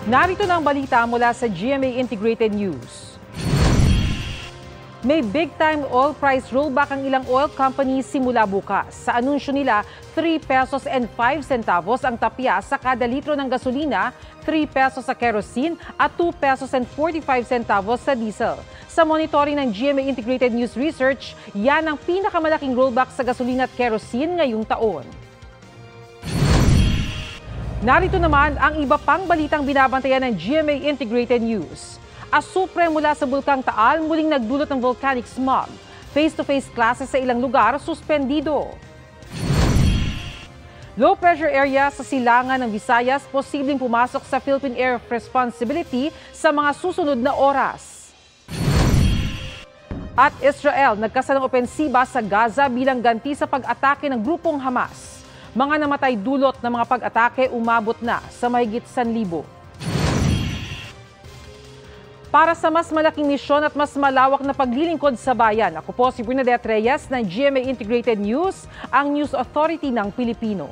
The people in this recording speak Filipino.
Narito na ang balita mula sa GMA Integrated News. May big-time oil price rollback ang ilang oil companies simula bukas. Sa anunsyo nila, 3 pesos and 5 centavos ang tapya sa kada litro ng gasolina, 3 pesos sa kerosene at 2 pesos and 45 centavos sa diesel. Sa monitoring ng GMA Integrated News Research, yan ang pinakamalaking rollback sa gasolina at kerosene ngayong taon. Narito naman ang iba pang balitang binabantayan ng GMA Integrated News. Asupre mula sa Bulkang Taal muling nagdulot ng volcanic smog. Face-to-face classes sa ilang lugar suspendido. Low pressure area sa silangan ng Visayas posibleng pumasok sa Philippine Area of Responsibility sa mga susunod na oras. At Israel nagkasalang opensiba sa Gaza bilang ganti sa pag-atake ng grupong Hamas. Mga namatay dulot ng mga pag-atake umabot na sa mahigit 1,000. Para sa mas malaking misyon at mas malawak na paglilingkod sa bayan, ako po si Bernadette Reyes ng GMA Integrated News, ang News Authority ng Pilipino.